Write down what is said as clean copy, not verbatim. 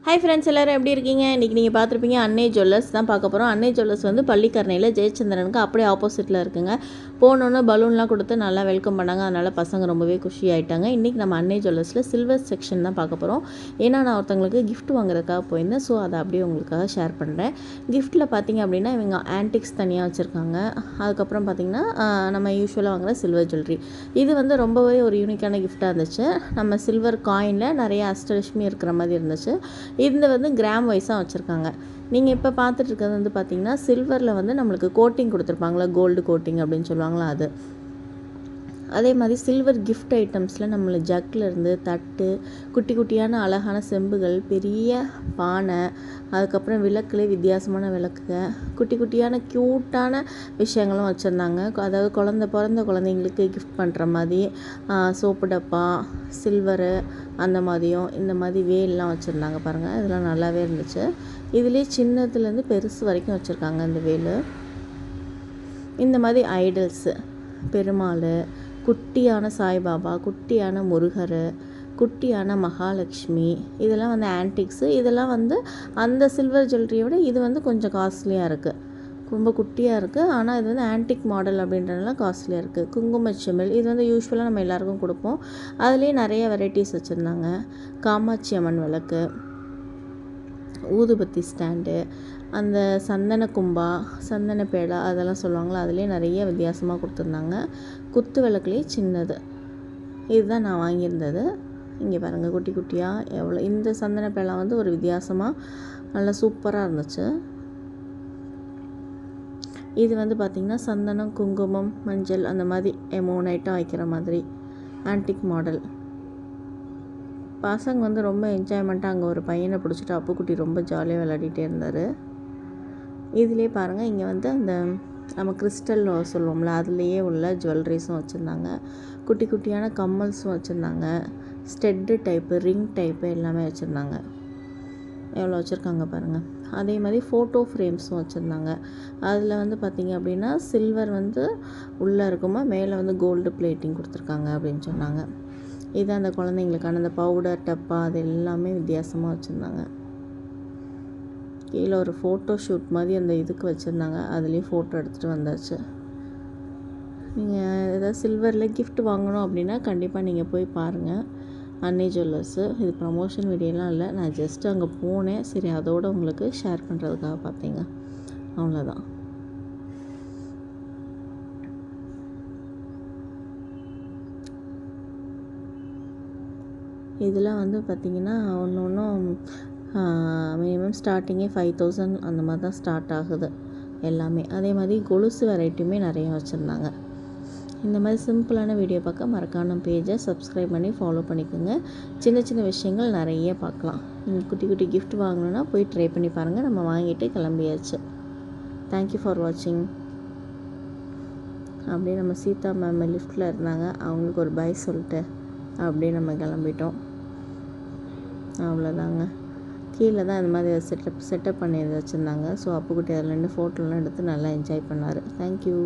Hi friends, எல்லோரும் எப்படி இருக்கீங்க? இன்றைக்கி நீங்கள் பார்த்துருப்பீங்க அன்னை ஜுவல்லர்ஸ் தான் பார்க்க போகிறோம். அன்னை ஜுவல்லர்ஸ் வந்து பள்ளிக்கரணையில் ஜெயச்சந்திரனுக்கு அப்படியே ஆப்போசிட்டில் இருக்குங்க. போனோன்னு பலூன்லாம் கொடுத்து நல்லா வெல்கம் பண்ணாங்க. அதனால் பசங்க ரொம்பவே குஷி ஆகிட்டாங்க. இன்றைக்கி நம்ம அன்னை ஜுவல்லர்ஸில் சில்வர் செக்ஷன் தான் பார்க்க போகிறோம். ஏன்னா நான் ஒருத்தவங்களுக்கு கிஃப்ட் வாங்குறதுக்காக போயிருந்தேன். ஸோ அதை அப்படியே உங்களுக்காக ஷேர் பண்ணுறேன். கிஃப்ட்டில் பார்த்திங்க அப்படின்னா இவங்க ஆன்டிக்ஸ் தனியாக வச்சுருக்காங்க. அதுக்கப்புறம் பார்த்திங்கன்னா நம்ம யூஸ்வலாக வாங்குகிற சில்வர் ஜுவல்லரி. இது வந்து ரொம்பவே ஒரு யூனிக்கான கிஃப்ட்டாக இருந்துச்சு. நம்ம சில்வர் காயினில் நிறைய அஷ்டலட்சுமி இருக்கிற மாதிரி இருந்துச்சு. இந்த வந்து கிராம் வைஸாக வச்சுருக்காங்க. நீங்கள் இப்போ பார்த்துட்டு இருக்கிறது வந்து பார்த்திங்கன்னா சில்வரில் வந்து நம்மளுக்கு கோட்டிங் கொடுத்துருப்பாங்களா, கோல்டு கோட்டிங் அப்படின்னு சொல்லுவாங்களா அது. அதே மாதிரி சில்வர் கிஃப்ட் ஐட்டம்ஸில் நம்மளை ஜக்லேருந்து தட்டு, குட்டி குட்டியான அழகான செம்புகள், பெரிய பானை, அதுக்கப்புறம் விளக்குல வித்தியாசமான விளக்குங்க, குட்டி குட்டியான க்யூட்டான விஷயங்களும் வச்சுருந்தாங்க. அதாவது பிறந்த குழந்தைங்களுக்கு கிஃப்ட் பண்ணுற மாதிரி சோப்பு டப்பா, சில்வரு அந்த மாதிரியும் இந்த மாதிரி வேல்லாம் வச்சுருந்தாங்க பாருங்கள். இதெல்லாம் நல்லாவே இருந்துச்சு. இதுலேயே சின்னதுலேருந்து பெருசு வரைக்கும் வச்சுருக்காங்க இந்த வேல். இந்த மாதிரி ஐடல்ஸு, பெருமாள், குட்டியான சாய்பாபா, குட்டியான முருகர், குட்டியான மகாலட்சுமி, இதெல்லாம் வந்து ஆன்டிக்ஸு. இதெல்லாம் வந்து அந்த சில்வர் ஜுவல்லரியை விட இது வந்து கொஞ்சம் காஸ்ட்லியாக இருக்குது. ரொம்ப குட்டியாக இருக்குது. ஆனால் இது வந்து ஆன்டிக் மாடல் அப்படின்றதுனால காஸ்ட்லியாக இருக்குது. குங்குமச்சிமிழ் இது வந்து யூஸ்வலாக நம்ம எல்லாேருக்கும் கொடுப்போம். அதுலேயே நிறைய வெரைட்டிஸ் வச்சுருந்தாங்க. காமாட்சி அம்மன் விளக்கு, ஊதுபத்தி ஸ்டாண்டு, அந்த சந்தன கும்பா, சந்தன பேடா அதெல்லாம் சொல்லுவாங்களா, அதுலேயே நிறைய வித்தியாசமாக கொடுத்துருந்தாங்க. குத்து விளக்குலேயே சின்னது. இதுதான் நான் வாங்கியிருந்தது. இங்கே பாருங்கள், குட்டி குட்டியாக எவ்வளோ. இந்த சந்தன பேடா வந்து ஒரு வித்தியாசமாக நல்லா சூப்பராக இருந்துச்சு. இது வந்து பார்த்திங்கன்னா சந்தனம், குங்குமம், மஞ்சள் அந்த மாதிரி 3 ஐட்டம் வைக்கிற மாதிரி ஆன்டிக் மாடல். பசங்க வந்து ரொம்ப என்ஜாய்மெண்ட்டாக அங்கே ஒரு பையனை பிடிச்சிட்டு அப்புக்குட்டி ரொம்ப ஜாலியாக விளையாடிட்டே இருந்தார். இதிலே பாருங்கள், இங்கே வந்து அந்த நம்ம கிறிஸ்டல் சொல்லுவோம்ல, அதுலேயே உள்ள ஜுவல்லரிஸும் வச்சுருந்தாங்க. குட்டி குட்டியான கம்மல்ஸும் வச்சுருந்தாங்க. ஸ்டெட்டு டைப்பு, ரிங் டைப்பு எல்லாமே வச்சுருந்தாங்க. எவ்வளோ வச்சுருக்காங்க பாருங்கள். அதே மாதிரி ஃபோட்டோ ஃப்ரேம்ஸும் வச்சுருந்தாங்க. அதில் வந்து பார்த்திங்க அப்படின்னா சில்வர் வந்து உள்ளே இருக்குமா, மேலே வந்து கோல்டு பிளேட்டிங் கொடுத்துருக்காங்க அப்படின்னு சொன்னாங்க. இது அந்த குழந்தைங்களுக்கான அந்த பவுடர் டப்பா அது எல்லாமே வித்தியாசமாக வச்சுருந்தாங்க. கீழே ஒரு ஃபோட்டோ ஷூட் மாதிரி அந்த இதுக்கு வச்சுருந்தாங்க. அதுலேயும் ஃபோட்டோ எடுத்துகிட்டு வந்தாச்சு. நீங்கள் ஏதாவது சில்வரில் கிஃப்ட் வாங்கணும் அப்படின்னா கண்டிப்பாக நீங்கள் போய் பாருங்கள் அன்னை ஜுவல்லர்ஸு. இது ப்ரமோஷன் வீடியோலாம் இல்லை, நான் ஜஸ்ட்டு அங்கே போனேன். சரி, அதோடு உங்களுக்கு ஷேர் பண்ணுறதுக்காக பார்த்தீங்க, அவ்வளோதான். இதில் வந்து பார்த்திங்கன்னா ஒன்றும் மினிமம் ஸ்டார்டிங்கே 5000 அந்த மாதிரி தான் ஸ்டார்ட் ஆகுது எல்லாமே. அதே மாதிரி கொலுசு வெரைட்டியுமே நிறைய வச்சுருந்தாங்க. இந்த மாதிரி சிம்பிளான வீடியோ பார்க்க மறக்காம பேஜை சப்ஸ்கிரைப் பண்ணி ஃபாலோ பண்ணிக்கோங்க. சின்ன சின்ன விஷயங்கள் நிறைய பார்க்கலாம். நீங்கள் குட்டி குட்டி கிஃப்ட் வாங்கணுன்னா போய் ட்ரை பண்ணி பாருங்கள். நம்ம வாங்கிட்டு கிளம்பியாச்சு. தேங்க்யூ ஃபார் வாட்சிங். அப்படியே நம்ம சீதா மேம் லிஃப்ட்டில் இருந்தாங்க, அவங்களுக்கு ஒரு பை சொல்லிட்டு அப்படியே நம்ம கிளம்பிட்டோம். அவ்வளோதாங்க. கீழே தான் இந்த மாதிரி செட்டப் பண்ணி வச்சுருந்தாங்க. ஸோ அப்புக்குட்டி அதில் 2 ஃபோட்டோலாம் எடுத்து நல்லா என்ஜாய் பண்ணார். தேங்க்யூ.